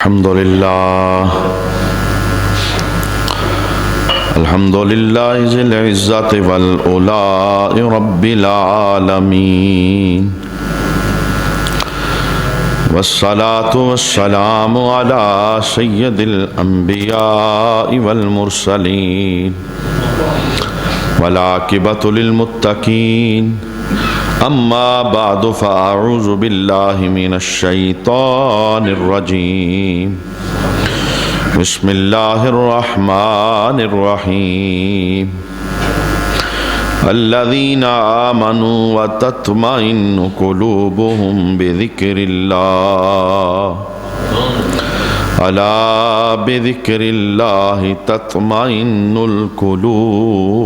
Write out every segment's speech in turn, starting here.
الحمد لله ذي العزة والعلاء رب العالمين والصلاة والسلام على سيد الأنبياء والمرسلين والعاقبة للمتقين أما بعد فأعوذ بالله من الشيطان الرجيم بسم الله الرحمن الرحيم الذين آمنوا وتطمئن قلوبهم بذكر الله ألا بذكر الله تطمئن القلوب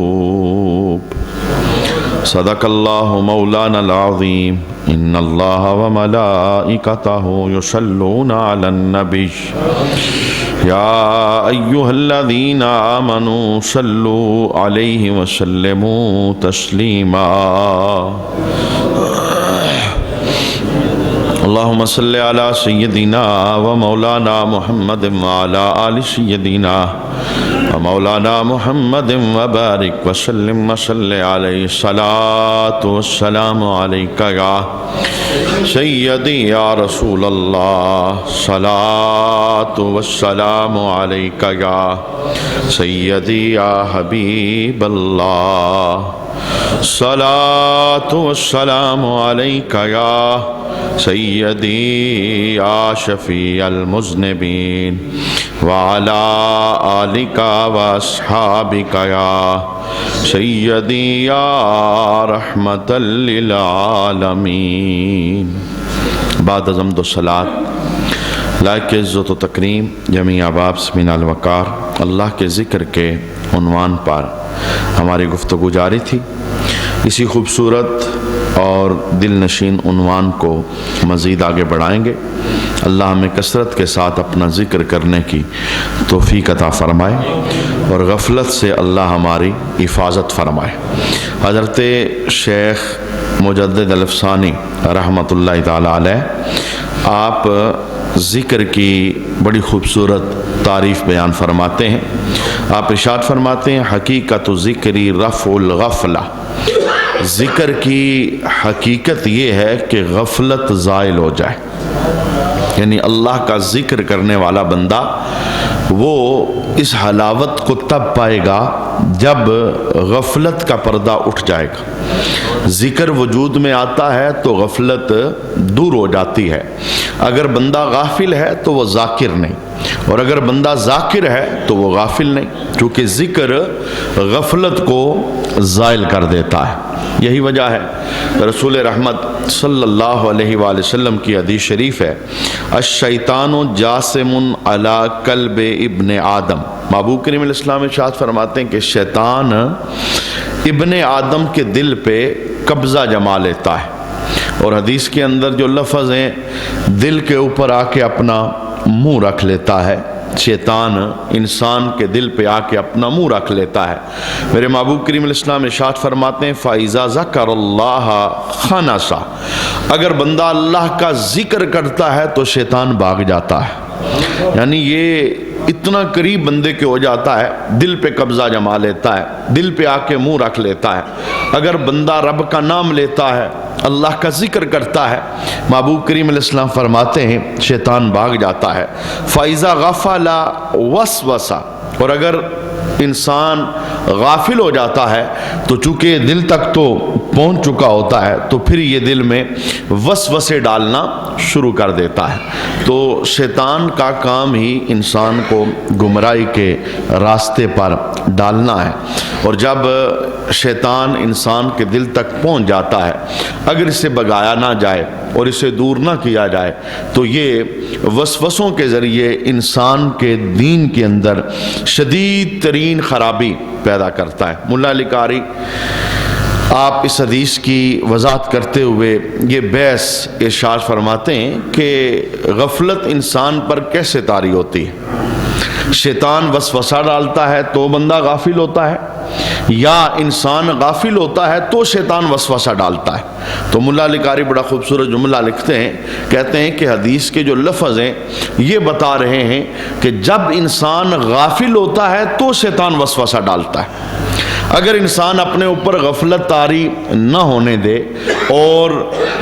صدق الله مولانا العظيم إن الله وملائكته يصلون على النبي يا أيها الذين آمنوا صلوا عليه وسلموا تسليما اللهم صل على سيدنا ومولانا محمد وعلى آل سيدنا ومولانا محمد وبارك وسلم وصل عليه الصلاة والسلام عليك يا سيدي يا رسول الله صلاة والسلام عليك يا سيدي يا حبيب الله صلاة والسلام عليك يا سيدي يا شفيع المذنبين وعلى آلك وأصحابك يا سيدي يا رحمة للعالمين بعد حمد و صلاة لائق عزت و تکریم جمیع احباب سمین الوقار اللہ کے ذکر کے عنوان پر ہماری گفتگو جاری تھی۔ اسی خوبصورت اور دل نشین عنوان کو مزید آگے بڑھائیں گے۔ اللہ ہمیں کثرت کے ساتھ اپنا ذکر کرنے کی توفیق عطا فرمائے اور غفلت سے اللہ ہماری حفاظت فرمائے۔ حضرت شیخ مجدد الافسانی رحمۃ اللہ تعالی علیہ آپ ذکر کی بڑی خوبصورت تعریف بیان فرماتے ہیں۔ آپ ارشاد فرماتے ہیں حقیقت ذکری رفع الغفلہ، ذکر کی حقیقت یہ ہے کہ غفلت زائل ہو جائے، یعنی اللہ کا ذکر کرنے والا بندہ وہ اس حلاوت کو تب پائے گا جب غفلت کا پردہ اٹھ جائے گا۔ ذکر وجود میں آتا ہے تو غفلت دور ہو جاتی ہے۔ اگر بندہ غافل ہے تو وہ ذاکر نہیں، اور اگر بندہ ذاکر ہے تو وہ غافل نہیں، کیونکہ ذکر غفلت کو زائل کر دیتا ہے۔ یہی وجہ ہے رسول رحمت صلی اللہ علیہ وآلہ وسلم کی حدیث شریف ہے الشیطان جاسم علی قلب ابن آدم۔ محبوب کریم علیہ السلام ارشاد فرماتے ہیں کہ شیطان ابن آدم کے دل پہ قبضہ جما لیتا ہے، اور حدیث کے اندر جو لفظ ہیں دل کے اوپر آ کے اپنا منہ رکھ لیتا ہے، شیطان انسان کے دل پہ آ کے اپنا منہ رکھ لیتا ہے۔ میرے محبوب کریم علیہ السلام ارشاد فرماتے ہیں فَإِذَا ذَكَرَ اللَّهَ خَنَسَ، اگر بندہ اللہ کا ذکر کرتا ہے تو شیطان بھاگ جاتا ہے، یعنی یہ اتنا قریب بندے کے ہو جاتا ہے، دل پہ قبضہ جما لیتا ہے، دل پہ آ کے منہ رکھ لیتا ہے۔ اگر بندہ رب کا نام لیتا ہے، اللہ کا ذکر کرتا ہے، محبوب کریم علیہ السلام فرماتے ہیں شیطان بھاگ جاتا ہے۔ فَإِذَا غَفَلَ وَسْوَسَ، اور اگر انسان غافل ہو جاتا ہے تو چونکہ دل تک تو پہنچ چکا ہوتا ہے تو پھر یہ دل میں وسوسے ڈالنا شروع کر دیتا ہے۔ تو شیطان کا کام ہی انسان کو گمراہی کے راستے پر ڈالنا ہے، اور جب شیطان انسان کے دل تک پہنچ جاتا ہے، اگر اسے بگایا نہ جائے اور اسے دور نہ کیا جائے تو یہ وسوسوں کے ذریعے انسان کے دین کے اندر شدید ترین خرابی پیدا کرتا ہے۔ ملا علی قاری آپ اس حدیث کی وضاحت کرتے ہوئے یہ بحث ارشاد فرماتے ہیں کہ غفلت انسان پر کیسے طاری ہوتی ہے۔ شیطان وسوسہ ڈالتا ہے تو بندہ غافل ہوتا ہے، یا انسان غافل ہوتا ہے تو شیطان وسوسہ ڈالتا ہے۔ تو ملا علی قاری بڑا خوبصورت جملہ لکھتے ہیں، کہتے ہیں کہ حدیث کے جو لفظ ہیں یہ بتا رہے ہیں کہ جب انسان غافل ہوتا ہے تو شیطان وسوسہ ڈالتا ہے۔ اگر انسان اپنے اوپر غفلت طاری نہ ہونے دے اور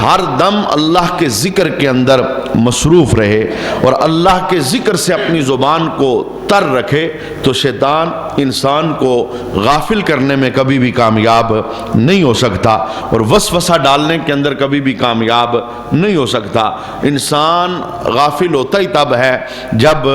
ہر دم اللہ کے ذکر کے اندر مصروف رہے اور اللہ کے ذکر سے اپنی زبان کو تر رکھے تو شیطان انسان کو غافل کرنے میں کبھی بھی کامیاب نہیں ہو سکتا اور وسوسہ ڈالنے کے اندر کبھی بھی کامیاب نہیں ہو سکتا۔ انسان غافل ہوتا ہی تب ہے جب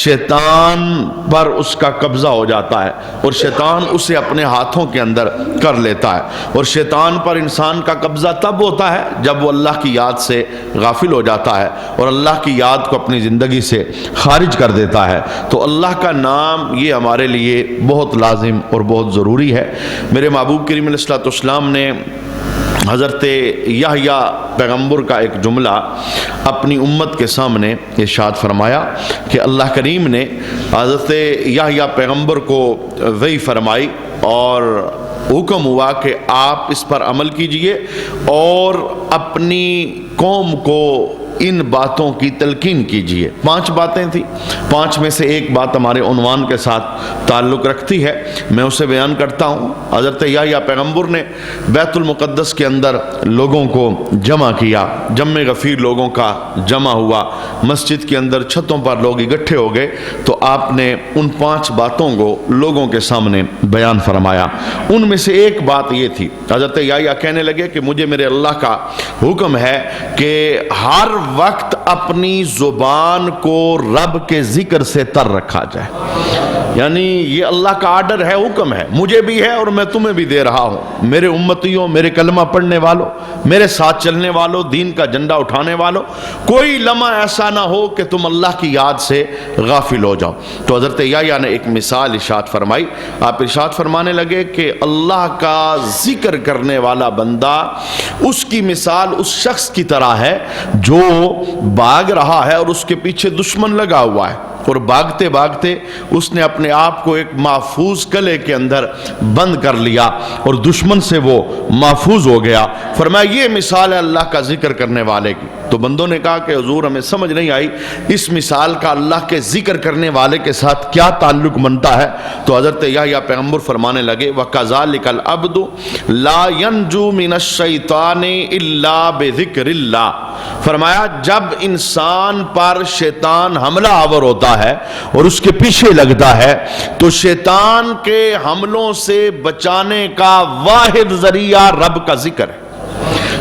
شیطان پر اس کا قبضہ ہو جاتا ہے اور شیطان اسے اپنے ہاتھوں کے اندر کر لیتا ہے، اور شیطان پر انسان کا قبضہ تب ہوتا ہے جب وہ اللہ کی یاد سے غافل ہو جاتا ہے اور اللہ کی یاد کو اپنی زندگی سے خارج کر دیتا ہے۔ تو اللہ کا نام یہ ہمارے لیے بہت لازم اور بہت ضروری ہے۔ میرے محبوب کریم علیہ الصلوۃ والسلام نے حضرت یحییٰ پیغمبر کا ایک جملہ اپنی امت کے سامنے ارشاد فرمایا کہ اللہ کریم نے حضرت یحییٰ پیغمبر کو وحی فرمائی اور حکم ہوا کہ آپ اس پر عمل کیجئے اور اپنی قوم کو ان باتوں کی تلقین کیجئے۔ 5 باتیں تھیں، 5 میں سے ایک بات ہمارے عنوان کے ساتھ تعلق رکھتی ہے، میں اسے بیان کرتا ہوں۔ حضرت یحییٰ پیغمبر نے بیت المقدس کے اندر لوگوں کو جمع کیا، جمع غفیر لوگوں کا جمع ہوا، مسجد کے اندر چھتوں پر لوگ اکٹھے ہو گئے، تو آپ نے ان 5 باتوں کو لوگوں کے سامنے بیان فرمایا۔ ان میں سے ایک بات یہ تھی، حضرت یحییٰ کہنے لگے کہ مجھے میرے اللہ کا حکم ہے کہ ہر وقت اپنی زبان کو رب کے ذکر سے تر رکھا جائے۔ یعنی یہ اللہ کا آرڈر ہے، حکم ہے، مجھے بھی ہے اور میں تمہیں بھی دے رہا ہوں، میرے امتیوں، میرے کلمہ پڑھنے والوں، میرے ساتھ چلنے والوں، دین کا جھنڈا اٹھانے والوں، کوئی لمحہ ایسا نہ ہو کہ تم اللہ کی یاد سے غافل ہو جاؤ۔ تو حضرت یحییٰ نے ایک مثال ارشاد فرمائی، آپ ارشاد فرمانے لگے کہ اللہ کا ذکر کرنے والا بندہ اس کی مثال اس شخص کی طرح ہے جو بھاگ رہا ہے اور اس کے پیچھے دشمن لگا ہوا ہے، اور بھاگتے بھاگتے اس نے اپنے آپ کو ایک محفوظ قلعے کے اندر بند کر لیا اور دشمن سے وہ محفوظ ہو گیا۔ فرمایا یہ مثال ہے اللہ کا ذکر کرنے والے کی۔ تو بندوں نے کہا کہ حضور ہمیں سمجھ نہیں آئی اس مثال کا اللہ کے ذکر کرنے والے کے ساتھ کیا تعلق بنتا ہے؟ تو حضرت یحییٰ پیغمبر فرمانے لگے وَكَذَلِكَ الْعَبْدُ لَا يَنْجُو مِنَ الشَّيْطَانِ إِلَّا بِذِكْرِ اللَّهِ۔ فرمایا جب انسان پر شیطان حملہ آور ہوتا ہے اور اس کے پیچھے لگتا ہے تو شیطان کے حملوں سے بچانے کا واحد ذریعہ رب کا ذکر ہے۔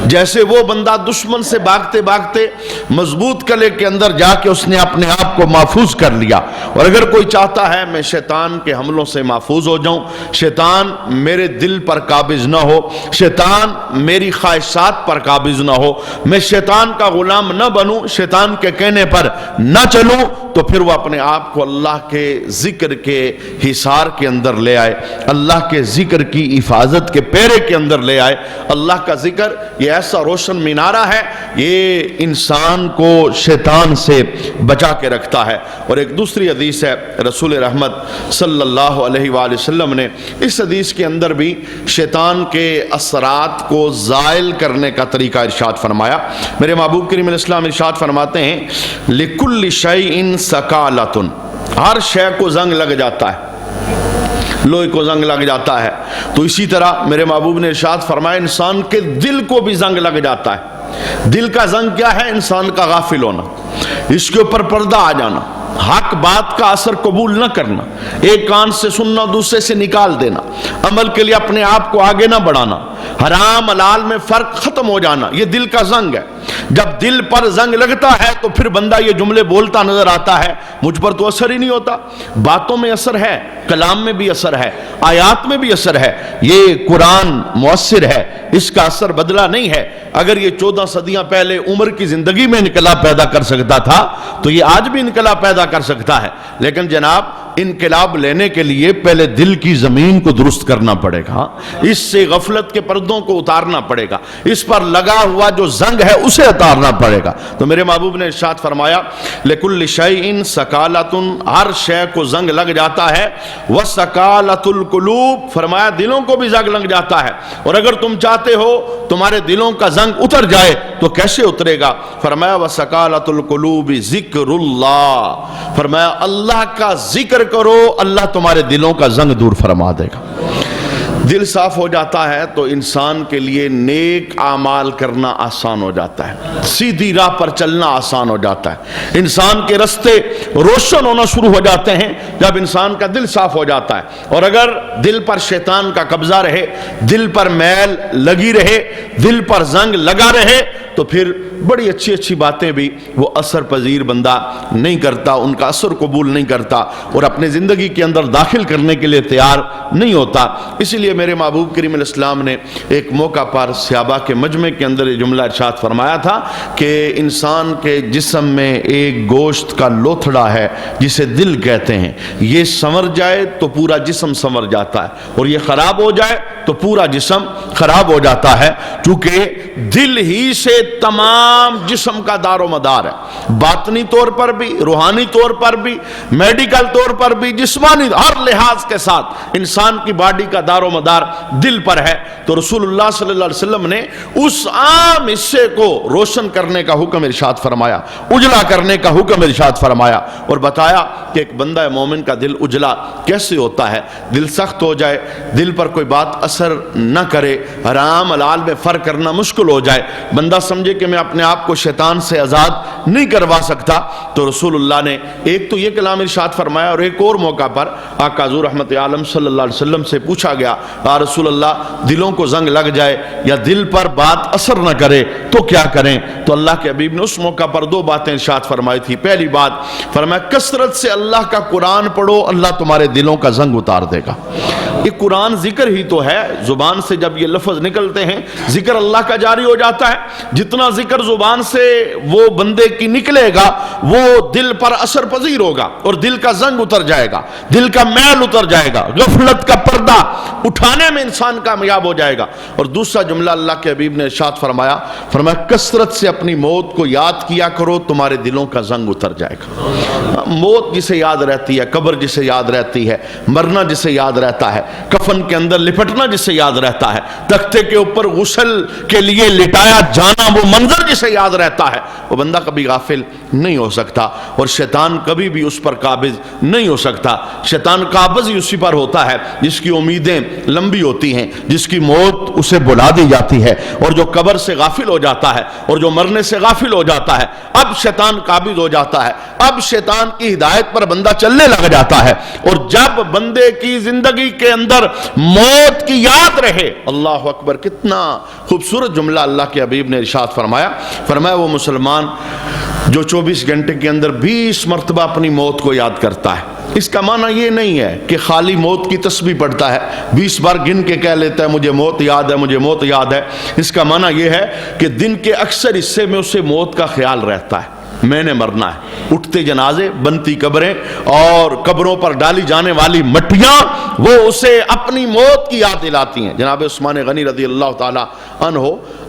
جیسے وہ بندہ دشمن سے بھاگتے بھاگتے مضبوط قلعے کے اندر جا کے اس نے اپنے آپ کو محفوظ کر لیا، اور اگر کوئی چاہتا ہے میں شیطان کے حملوں سے محفوظ ہو جاؤں، شیطان میرے دل پر قابض نہ ہو، شیطان میری خواہشات پر قابض نہ ہو، میں شیطان کا غلام نہ بنوں، شیطان کے کہنے پر نہ چلوں، تو پھر وہ اپنے آپ کو اللہ کے ذکر کے حصار کے اندر لے آئے، اللہ کے ذکر کی حفاظت کے پیرے کے اندر لے آئے۔ اللہ کا ذکر یہ ایسا روشن مینارہ ہے، یہ انسان کو شیطان سے بچا کے رکھتا ہے۔ اور ایک دوسری حدیث ہے، رسول رحمت صلی اللہ علیہ وآلہ وسلم نے اس حدیث کے اندر بھی شیطان کے اثرات کو زائل کرنے کا طریقہ ارشاد فرمایا۔ میرے محبوب کریم علیہ السلام ارشاد فرماتے ہیں لِكُلِّ شَيْءٍ سَقَالَةٌ، ہر شے کو زنگ لگ جاتا ہے، لوہے کو زنگ لگ جاتا ہے، تو اسی طرح میرے محبوب نے ارشاد فرمایا انسان کے دل کو بھی زنگ لگ جاتا ہے۔ دل کا زنگ کیا ہے؟ انسان کا غافل ہونا، اس کے اوپر پردہ آ جانا، حق بات کا اثر قبول نہ کرنا، ایک کان سے سننا دوسرے سے نکال دینا، عمل کے لیے اپنے آپ کو آگے نہ بڑھانا، حرام حلال میں فرق ختم ہو جانا، یہ دل کا زنگ ہے۔ جب دل پر زنگ لگتا ہے تو پھر بندہ یہ جملے بولتا نظر آتا ہے مجھ پر تو اثر ہی نہیں ہوتا۔ باتوں میں اثر ہے، کلام میں بھی اثر ہے، آیات میں بھی اثر ہے، یہ قرآن مؤثر ہے، اس کا اثر بدلا نہیں ہے۔ اگر یہ 14 صدیاں پہلے عمر کی زندگی میں انقلاب پیدا کر سکتا تھا تو یہ آج بھی انقلاب پیدا کر سکتا ہے، لیکن جناب انقلاب لینے کے لیے پہلے دل کی زمین کو درست کرنا پڑے گا، اس سے غفلت کے پردوں کو اتارنا پڑے گا، اس پر لگا ہوا جو زنگ ہے اسے اتارنا پڑے گا۔ تو میرے محبوب نے ارشاد فرمایا لِكُلِّ شَيْءٍ سَكَالَةٌ، ہر شے کو زنگ لگ جاتا ہے، وَسَكَالَةُ الْقُلُوبِ، فرمایا دلوں کو بھی زنگ لگ جاتا ہے، اور اگر تم چاہتے ہو تمہارے دلوں کا زنگ اتر جائے تو کیسے اترے گا؟ فرمایا وَسَكَالَةُ الْقُلُوبِ ذِكْرُ اللَّهِ، فرمایا اللہ کا ذکر کرو، اللہ تمہارے دلوں کا زنگ دور فرما دے گا۔ دل صاف ہو جاتا ہے تو انسان کے لیے نیک اعمال کرنا آسان ہو جاتا ہے، سیدھی راہ پر چلنا آسان ہو جاتا ہے، انسان کے راستے روشن ہونا شروع ہو جاتے ہیں جب انسان کا دل صاف ہو جاتا ہے۔ اور اگر دل پر شیطان کا قبضہ رہے، دل پر میل لگی رہے، دل پر زنگ لگا رہے، تو پھر بڑی اچھی اچھی باتیں بھی وہ اثر پذیر بندہ نہیں کرتا، ان کا اثر قبول نہیں کرتا، اور اپنے زندگی کے اندر داخل کرنے کے لیے تیار نہیں ہوتا۔ اسی لیے میرے محبوب کریم علیہ السلام نے ایک موقع پر صحابہ کے مجمع کے اندر یہ جملہ ارشاد فرمایا تھا کہ انسان کے جسم میں ایک گوشت کا لوتھڑا ہے جسے دل کہتے ہیں، یہ سنور جائے تو پورا جسم سنور جاتا ہے، اور یہ خراب ہو جائے تو پورا جسم خراب ہو جاتا ہے، چونکہ دل ہی سے تمام جسم کا دار و مدار ہے، باطنی طور پر بھی، روحانی طور پر بھی، میڈیکل طور پر بھی، جسمانی ہر لحاظ کے ساتھ انسان کی باڈی کا دار و مدار دل پر ہے۔ تو رسول اللہ صلی اللہ علیہ وسلم نے اس عام حصے کو روشن کرنے کا حکم ارشاد فرمایا، اجلا کرنے کا حکم ارشاد فرمایا، اور بتایا کہ ایک بندہ مومن کا دل اجلا کیسے ہوتا ہے۔ دل سخت ہو جائے، دل پر کوئی بات اثر نہ کرے، حرام حلال میں فرق کرنا مشکل ہو جائے، بندہ سمجھے کہ میں اپنے آپ کو شیطان سے آزاد نہیں کروا سکتا، تو رسول اللہ نے ایک تو یہ کلام ارشاد فرمایا، اور ایک اور موقع پر آقا حضور رحمت عالم صلی اللہ علیہ وسلم سے پوچھا گیا یا رسول اللہ دلوں کو زنگ لگ جائے یا دل پر بات اثر نہ کرے تو کیا کریں؟ تو اللہ کے حبیب نے اس موقع پر دو باتیں ارشاد فرمائی تھی۔ پہلی بات فرمایا کثرت سے اللہ کا قرآن پڑھو، اللہ تمہارے دلوں کا زنگ اتار دے گا۔ یہ قرآن ذکر ہی تو ہے، زبان سے جب یہ لفظ نکلتے ہیں ذکر اللہ کا جاری ہو جاتا ہے، جتنا ذکر زبان سے وہ بندے کی نکلے گا وہ دل پر اثر پذیر ہوگا، اور دل کا زنگ اتر جائے گا، دل کا میل اتر جائے گا، غفلت کا پردہ اٹھانے میں انسان کامیاب ہو جائے گا۔ اور دوسرا جملہ اللہ کے حبیب نے ارشاد فرمایا کثرت سے اپنی موت کو یاد کیا کرو، تمہارے دلوں کا زنگ اتر جائے گا۔ موت جسے یاد رہتی ہے، قبر جسے یاد رہتی ہے، مرنا جسے یاد رہتا ہے، کفن کے اندر لپٹنا جسے یاد رہتا ہے، تختے کے اوپر غسل کے لیے لٹایا جانا وہ منظر جسے یاد رہتا ہے، وہ بندہ کبھی غافل نہیں ہو سکتا، اور شیطان کبھی بھی اس پر قابض نہیں ہو سکتا۔ شیطان قابض ہی اسی پر ہوتا ہے جس کی امیدیں لمبی ہوتی ہیں، جس کی موت اسے بلا دی جاتی ہے، اور جو قبر سے غافل ہو جاتا ہے اور جو مرنے سے غافل ہو جاتا ہے، اب شیطان قابض ہو جاتا ہے، اب شیطان کی ہدایت پر بندہ چلنے لگ جاتا ہے۔ اور جب بندے کی زندگی کے اندر موت کی یاد رہے، اللہ اکبر، کتنا خوبصورت جملہ اللہ کے حبیب نے ارشاد فرمایا وہ مسلمان جو 24 گھنٹے کے اندر 20 مرتبہ اپنی موت کو یاد کرتا ہے۔ اس کا معنی یہ نہیں ہے کہ خالی موت کی تسبیح پڑھتا ہے، 20 بار گن کے کہہ لیتا ہے مجھے موت یاد ہے، مجھے موت یاد ہے۔ اس کا معنی یہ ہے کہ دن کے اکثر حصے میں اسے موت کا خیال رہتا ہے، میں نے مرنا ہے۔ اٹھتے جنازے، بنتی قبریں اور قبروں پر ڈالی جانے والی مٹیاں وہ اسے اپنی موت کی یاد دلاتی ہیں۔ جناب عثمان غنی رضی اللہ تعالی عنہ،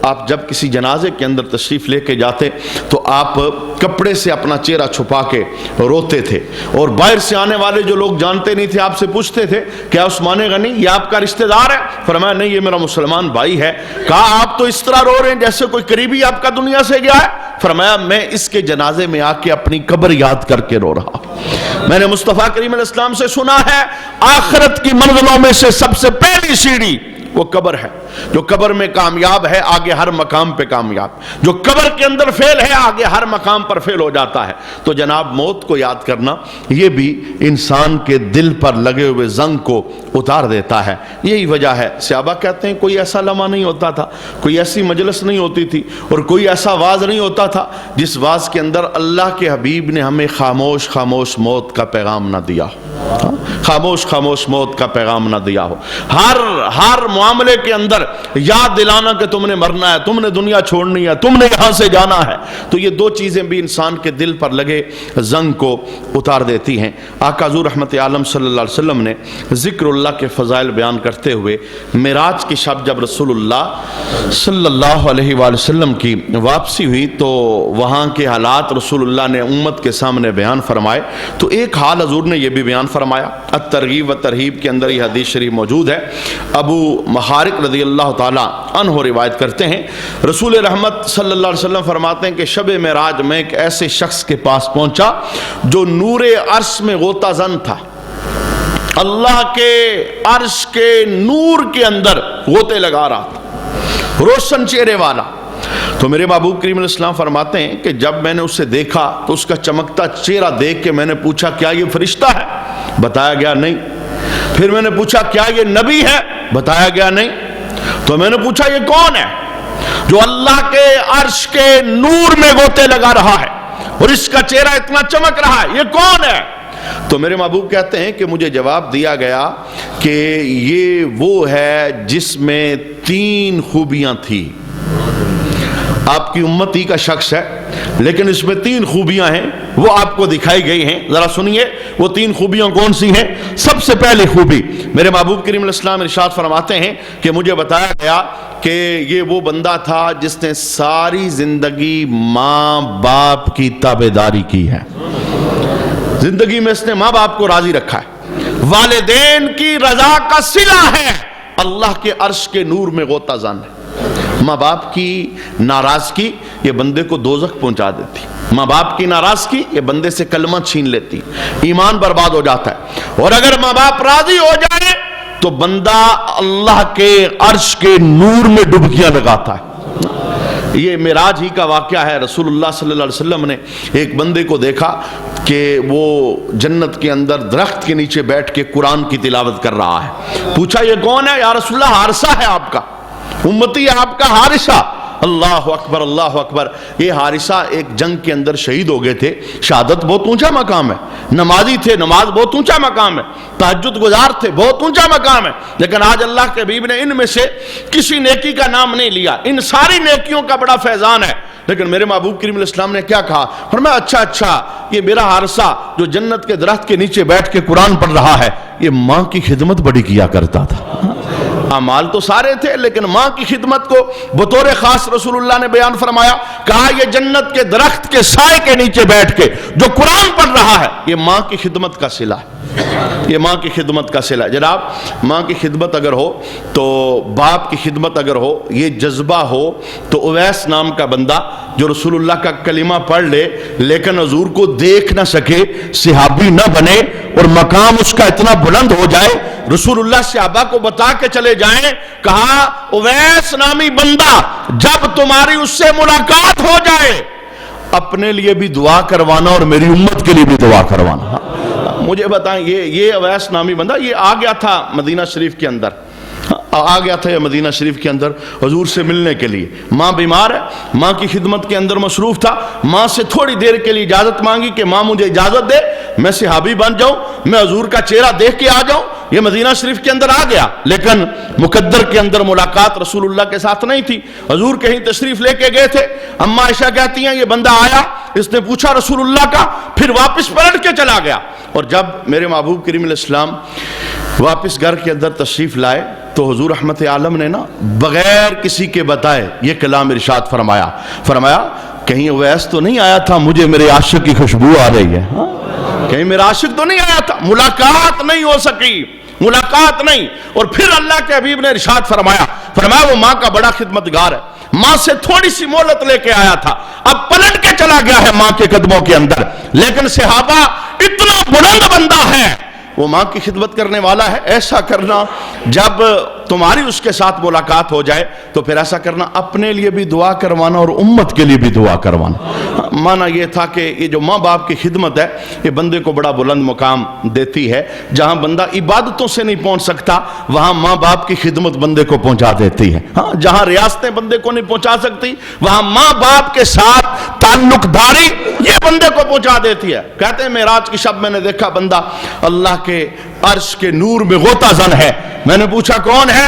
آپ جب کسی جنازے کے اندر تشریف لے کے جاتے تو آپ کپڑے سے اپنا چہرہ چھپا کے روتے تھے، اور باہر سے آنے والے جو لوگ جانتے نہیں تھے آپ سے پوچھتے تھے کیا عثمان غنی یہ آپ کا رشتہ دار ہے؟ فرمایا نہیں، یہ میرا مسلمان بھائی ہے۔ کہا آپ تو اس طرح رو رہے ہیں جیسے کوئی قریبی آپ کا دنیا سے گیا ہے؟ فرمایا میں اس کے جنازے میں آ کے اپنی قبر یاد کر کے رو رہا۔ میں نے مصطفیٰ کریم علیہ السلام سے سنا ہے آخرت کی منزلوں میں سے سب سے پہلی سیڑھی وہ قبر ہے۔ جو قبر میں کامیاب ہے آگے ہر مقام پہ کامیاب، جو قبر کے اندر فیل ہے آگے ہر مقام پر فیل ہو جاتا ہے۔ تو جناب موت کو یاد کرنا یہ بھی انسان کے دل پر لگے ہوئے زنگ کو اتار دیتا ہے۔ یہی وجہ ہے صحابہ کہتے ہیں کوئی ایسا لمحہ نہیں ہوتا تھا، کوئی ایسی مجلس نہیں ہوتی تھی، اور کوئی ایسا واز نہیں ہوتا تھا جس واز کے اندر اللہ کے حبیب نے ہمیں خاموش خاموش موت کا پیغام نہ دیا ہو، خاموش خاموش موت کا پیغام نہ دیا ہو۔ ہر معاملے کے اندر کر یاد دلانا کہ تم نے مرنا ہے، تم نے دنیا چھوڑنی ہے، تم نے یہاں سے جانا ہے، تو یہ دو چیزیں بھی انسان کے دل پر لگے زنگ کو اتار دیتی ہیں۔ آقا حضور رحمت عالم صلی اللہ علیہ وسلم نے ذکر اللہ کے فضائل بیان کرتے ہوئے معراج کی شب جب رسول اللہ صلی اللہ علیہ وآلہ وسلم کی واپسی ہوئی تو وہاں کے حالات رسول اللہ نے امت کے سامنے بیان فرمائے، تو ایک حال حضور نے یہ بھی بیان فرمایا۔ الترغیب و ترہیب کے اندر یہ حدیث شریف موجود ہے۔ ابو محارق رضی اللہ تعالیٰ عنہ روایت کرتے ہیں، رسول رحمت صلی اللہ علیہ وسلم فرماتے ہیں کہ شب معراج میں ایک ایسے شخص کے پاس پہنچا جو نور عرش میں غوطہ زن تھا، اللہ کے عرش کے نور کے اندر غوطے لگا رہا تھا، روشن چہرے والا۔ تو میرے محبوب کریم علیہ السلام فرماتے ہیں کہ جب میں نے اسے دیکھا تو اس کا چمکتا چہرہ دیکھ کے میں نے پوچھا کیا یہ فرشتہ ہے؟ بتایا گیا نہیں۔ پھر میں نے پوچھا کیا یہ نبی ہے؟ بتایا گیا نہیں۔ تو میں نے پوچھا یہ کون ہے جو اللہ کے عرش کے نور میں غوطے لگا رہا ہے اور اس کا چہرہ اتنا چمک رہا ہے، یہ کون ہے؟ تو میرے محبوب کہتے ہیں کہ مجھے جواب دیا گیا کہ یہ وہ ہے جس میں 3 خوبیاں تھیں۔ آپ کی امتی کا شخص ہے لیکن اس میں 3 خوبیاں ہیں، وہ آپ کو دکھائی گئی ہیں، ذرا سنیے وہ 3 خوبیاں کون سی ہیں۔ سب سے پہلی خوبی میرے محبوب کریم علیہ السلام ارشاد فرماتے ہیں کہ مجھے بتایا گیا کہ یہ وہ بندہ تھا جس نے ساری زندگی ماں باپ کی تابعداری کی ہے، زندگی میں اس نے ماں باپ کو راضی رکھا ہے، والدین کی رضا کا صلہ ہے، اللہ کے عرش کے نور میں غوطہ زن ہے۔ ماں باپ کی ناراضگی یہ بندے کو دوزخ پہنچا دیتی، ماں باپ کی ناراضگی یہ بندے سے کلمہ چھین لیتی، ایمان برباد ہو جاتا ہے، اور اگر ماں باپ راضی ہو جائے تو بندہ اللہ کے عرش کے نور میں ڈبکیاں لگاتا ہے۔ یہ معراج ہی کا واقعہ ہے۔ رسول اللہ صلی اللہ علیہ وسلم نے ایک بندے کو دیکھا کہ وہ جنت کے اندر درخت کے نیچے بیٹھ کے قرآن کی تلاوت کر رہا ہے۔ پوچھا یہ کون ہے؟ یا رسول اللہ حارثہ ہے آپ کا، امتی ہے آپ کا حارثہ۔ اللہ اکبر اللہ اکبر۔ یہ حارثہ ایک جنگ کے اندر شہید ہو گئے تھے، شہادت بہت اونچا مقام ہے، نمازی تھے، نماز بہت اونچا مقام ہے، تہجد گزار تھے، بہت اونچا مقام ہے، لیکن آج اللہ کے حبیب نے ان میں سے کسی نیکی کا نام نہیں لیا۔ ان ساری نیکیوں کا بڑا فیضان ہے، لیکن میرے محبوب کریم علیہ السلام نے کیا کہا؟ فرمایا اچھا یہ میرا حارثہ جو جنت کے درخت کے نیچے بیٹھ کے قرآن پڑھ رہا ہے یہ ماں کی خدمت بڑی کیا کرتا تھا۔ اعمال تو سارے تھے لیکن ماں کی خدمت کو بطور خاص رسول اللہ نے بیان فرمایا، کہا یہ جنت کے درخت کے سائے کے نیچے بیٹھ کے جو قرآن پڑھ رہا ہے یہ ماں کی خدمت کا صلہ ہے، یہ ماں کی خدمت کا صلہ ہے۔ جناب ماں کی خدمت اگر ہو تو باپ کی خدمت اگر ہو، یہ جذبہ ہو تو اویس نام کا بندہ جو رسول اللہ کا کلمہ پڑھ لے لیکن حضور کو دیکھ نہ سکے، صحابی نہ بنے اور مقام اس کا اتنا بلند ہو جائے، رسول اللہ صحابہ کو بتا کے چلے جائیں، کہا اویس نامی بندہ جب تمہاری اس سے ملاقات ہو جائے اپنے لیے بھی دعا کروانا اور میری امت کے لیے بھی دعا کروانا۔ مجھے بتائیں یہ اویس نامی بندہ یہ آ گیا تھا مدینہ شریف کے اندر، آ گیا تھا یہ مدینہ شریف کے اندر حضور سے ملنے کے لیے۔ ماں بیمار ہے، ماں کی خدمت کے اندر مصروف تھا، ماں سے تھوڑی دیر کے لیے اجازت مانگی کہ ماں مجھے اجازت دے میں صحابی بن جاؤں، میں حضور کا چہرہ دیکھ کے آ جاؤں۔ یہ مدینہ شریف کے اندر آ گیا لیکن مقدر کے اندر ملاقات رسول اللہ کے ساتھ نہیں تھی، حضور کہیں تشریف لے کے گئے تھے۔ اما عائشہ کہتی ہیں یہ بندہ آیا، اس نے پوچھا رسول اللہ کا، پھر واپس پلٹ کے چلا گیا، اور جب میرے محبوب کریم علیہ السلام واپس گھر کے اندر تشریف لائے تو حضور رحمت عالم نے نا بغیر کسی کے بتائے یہ کلام ارشاد فرمایا کہیں اویس تو نہیں آیا تھا، مجھے میرے عاشق کی خوشبو آ رہی ہے، کہیں میرا عاشق تو نہیں آیا تھا، ملاقات نہیں ہو سکی، ملاقات نہیں۔ اور پھر اللہ کے حبیب نے ارشاد فرمایا وہ ماں کا بڑا خدمتگار ہے، ماں سے تھوڑی سی مہلت لے کے آیا تھا، اب پلٹ کے چلا گیا ہے ماں کے قدموں کے اندر، لیکن صحابہ اتنا بلند بندہ ہے، وہ ماں کی خدمت کرنے والا ہے۔ ایسا کرنا جب تمہاری اس کے ساتھ ملاقات ہو جائے تو پھر ایسا کرنا اپنے لیے بھی دعا کروانا اور امت کے لیے بھی دعا کروانا۔ مانا یہ تھا کہ یہ جو ماں باپ کی خدمت ہے یہ بندے کو بڑا بلند مقام دیتی ہے، جہاں بندہ عبادتوں سے نہیں پہنچ سکتا وہاں ماں باپ کی خدمت بندے کو پہنچا دیتی ہے، جہاں ریاستیں بندے کو نہیں پہنچا سکتی وہاں ماں باپ کے ساتھ تعلق داری یہ بندے کو پہنچا دیتی ہے۔ کہتے ہیں معراج کی شب میں نے دیکھا بندہ اللہ کے عرش کے نور میں غوطہ زن ہے، میں نے پوچھا کون ہے؟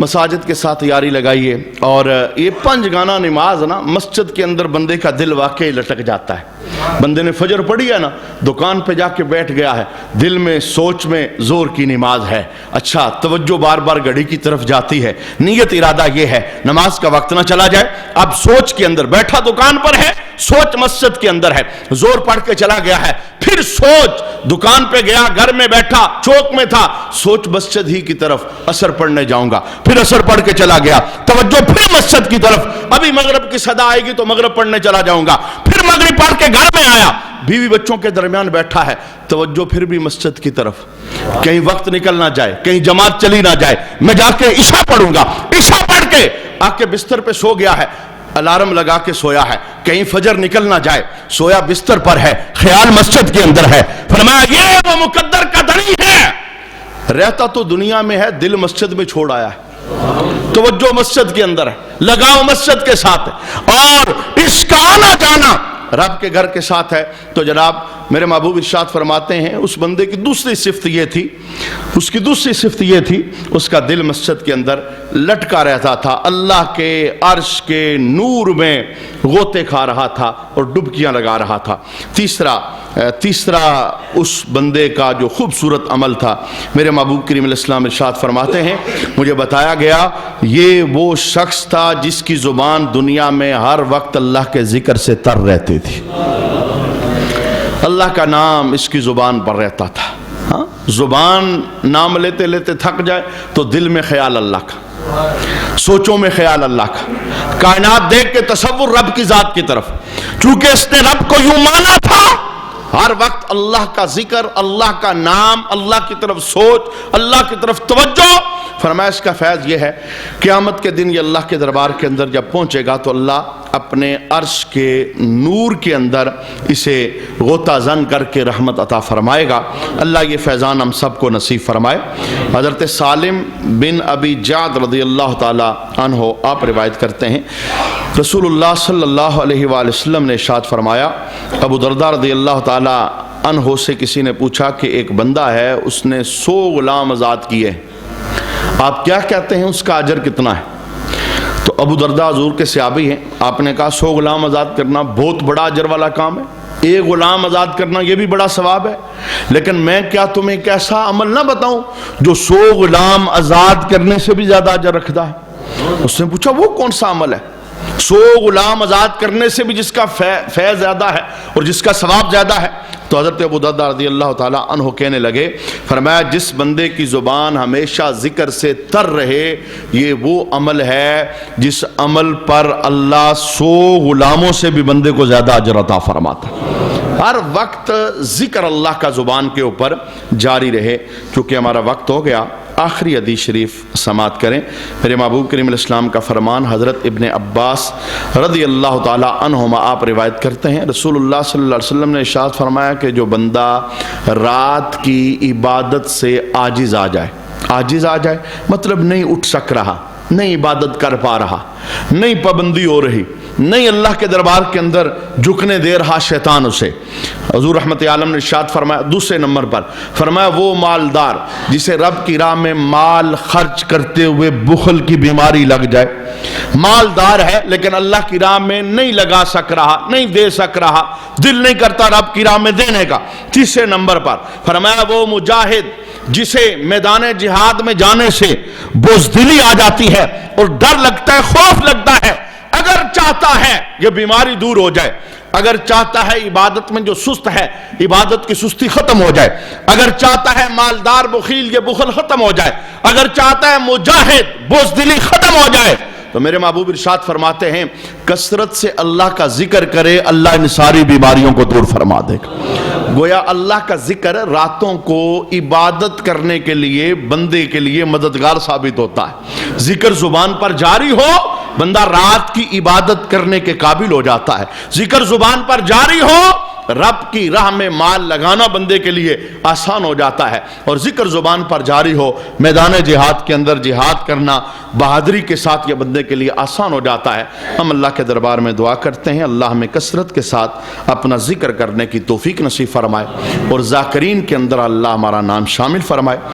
مساجد کے ساتھ یاری لگائیے. اور یہ 5 گانا نماز نا مسجد کے اندر بندے کا دل واقعی لٹک جاتا ہے. بندے نے فجر پڑھی ہے نا, دکان پہ جا کے بیٹھ گیا ہے, دل میں سوچ میں زور کی نماز ہے, اچھا توجہ بار بار گھڑی کی طرف جاتی ہے, نیت ارادہ یہ ہے نماز کا وقت نہ چلا جائے. اب سوچ کے اندر بیٹھا دکان پر ہے, سوچ مسجد کے اندر ہے, زور پڑھ کے چلا گیا ہے, پھر سوچ دکان پہ گیا, گھر میں بیٹھا, چوک میں تھا, سوچ مسجد ہی کی طرف, اثر پڑھنے جاؤں گا, پھر اثر پڑھ کے چلا گیا, توجہ پھر مسجد کی طرف, ابھی مغرب کی صدا آئے گی تو مغرب پڑھنے چلا جاؤں گا, پھر مغرب پڑھ کے گھر میں آیا, بیوی بچوں کے درمیان بیٹھا ہے, توجہ پھر بھی مسجد کی طرف, کہیں وقت نکل نہ جائے, کہیں جماعت چلی نہ جائے, میں جا کے عشاء پڑھوں گا, عشاء پڑھ کے آ کے بستر پہ سو گیا ہے, الارم لگا کے سویا ہے, کہیں فجر نکل نہ جائے, سویا بستر پر ہے, خیال مسجد کے اندر ہے. فرمایا یہ وہ مقدر کا دنی ہے, رہتا تو دنیا میں ہے, دل مسجد میں چھوڑ آیا ہے, توجہ مسجد کے اندر ہے, لگاؤ مسجد کے ساتھ ہے, اور اس کا آنا جانا رب کے گھر کے ساتھ ہے. تو جناب میرے محبوب ارشاد فرماتے ہیں اس بندے کی دوسری صفت یہ تھی, اس کی دوسری صفت یہ تھی, اس کا دل مسجد کے اندر لٹکا رہتا تھا, اللہ کے عرش کے نور میں غوطے کھا رہا تھا اور ڈبکیاں لگا رہا تھا. تیسرا اس بندے کا جو خوبصورت عمل تھا, میرے محبوب کریم علیہ السلام ارشاد فرماتے ہیں مجھے بتایا گیا یہ وہ شخص تھا جس کی زبان دنیا میں ہر وقت اللہ کے ذکر سے تر رہتی تھی, اللہ کا نام اس کی زبان پر رہتا تھا. ہاں, زبان نام لیتے لیتے تھک جائے تو دل میں خیال اللہ کا, سوچوں میں خیال اللہ کا, کائنات دیکھ کے تصور رب کی ذات کی طرف, چونکہ اس نے رب کو یوں مانا تھا, ہر وقت اللہ کا ذکر, اللہ کا نام, اللہ کی طرف سوچ, اللہ کی طرف توجہ. فرمایا اس کا فیض یہ ہے قیامت کے دن یہ اللہ کے دربار کے اندر جب پہنچے گا تو اللہ اپنے عرش کے نور کے اندر اسے غوطہ زن کر کے رحمت عطا فرمائے گا. اللہ یہ فیضان ہم سب کو نصیب فرمائے. حضرت سالم بن ابی جعد رضی اللہ تعالی عنہ آپ روایت کرتے ہیں رسول اللہ صلی اللہ علیہ وآلہ وسلم نے ارشاد فرمایا, ابو درداء رضی اللہ تعالی عنہ سے کسی نے پوچھا کہ ایک بندہ ہے اس نے 100 غلام آزاد کیے, آپ کیا کہتے ہیں اس کا اجر کتنا ہے؟ تو ابو درداء حضور کے صحابی ہیں, آپ نے کہا 100 غلام آزاد کرنا بہت بڑا اجر والا کام ہے, ایک غلام آزاد کرنا یہ بھی بڑا ثواب ہے, لیکن میں کیا تمہیں ایک ایسا عمل نہ بتاؤں جو 100 غلام آزاد کرنے سے بھی زیادہ اجر رکھتا ہے؟ اس نے پوچھا وہ کون سا عمل ہے 100 غلام آزاد کرنے سے بھی جس کا فیض زیادہ ہے اور جس کا ثواب زیادہ ہے؟ تو حضرت ابو درداء رضی اللہ تعالی عنہ کہنے لگے, فرمایا جس بندے کی زبان ہمیشہ ذکر سے تر رہے یہ وہ عمل ہے جس عمل پر اللہ 100 غلاموں سے بھی بندے کو زیادہ اجر عطا فرماتا ہے. ہر وقت ذکر اللہ کا زبان کے اوپر جاری رہے. چونکہ ہمارا وقت ہو گیا, آخری حدیث شریف سماعت کریں. میرے محبوب کریم علیہ السلام کا فرمان حضرت ابن عباس رضی اللہ تعالی عنہما آپ روایت کرتے ہیں رسول اللہ صلی اللہ علیہ وسلم نے ارشاد فرمایا کہ جو بندہ رات کی عبادت سے عاجز آ جائے مطلب نہیں اٹھ سک رہا, نہیں عبادت کر پا رہا, نہیں پابندی ہو رہی, نہیں اللہ کے دربار کے اندر جھکنے دے رہا شیطان اسے, حضور رحمت عالم نے ارشاد فرمایا دوسرے نمبر پر فرمایا وہ مالدار جسے رب کی راہ میں مال خرچ کرتے ہوئے بخل کی بیماری لگ جائے, مالدار ہے لیکن اللہ کی راہ میں نہیں لگا سک رہا, نہیں دے سک رہا, دل نہیں کرتا رب کی راہ میں دینے کا. تیسرے نمبر پر فرمایا وہ مجاہد جسے میدان جہاد میں جانے سے بزدلی آ جاتی ہے اور ڈر لگتا ہے, خوف لگتا ہے, اگر چاہتا ہے یہ بیماری دور ہو جائے, اگر چاہتا ہے عبادت میں جو سست ہے عبادت کی سستی ختم ہو جائے, اگر چاہتا ہے مالدار بخیل یہ بخل ختم ہو جائے, اگر چاہتا ہے مجاہد بزدلی ختم ہو جائے, تو میرے محبوب ارشاد فرماتے ہیں کثرت سے اللہ کا ذکر کرے, اللہ ان ساری بیماریوں کو دور فرما دے گا. گویا اللہ کا ذکر راتوں کو عبادت کرنے کے لیے بندے کے لیے مددگار ثابت ہوتا ہے. ذکر زبان پر جاری ہو بندہ رات کی عبادت کرنے کے قابل ہو جاتا ہے. ذکر زبان پر جاری ہو رب کی راہ میں مال لگانا بندے کے لیے آسان ہو جاتا ہے, اور ذکر زبان پر جاری ہو میدان جہاد کے اندر جہاد کرنا بہادری کے ساتھ یہ بندے کے لیے آسان ہو جاتا ہے. ہم اللہ کے دربار میں دعا کرتے ہیں اللہ ہمیں کثرت کے ساتھ اپنا ذکر کرنے کی توفیق نصیب فرمائے اور ذاکرین کے اندر اللہ ہمارا نام شامل فرمائے.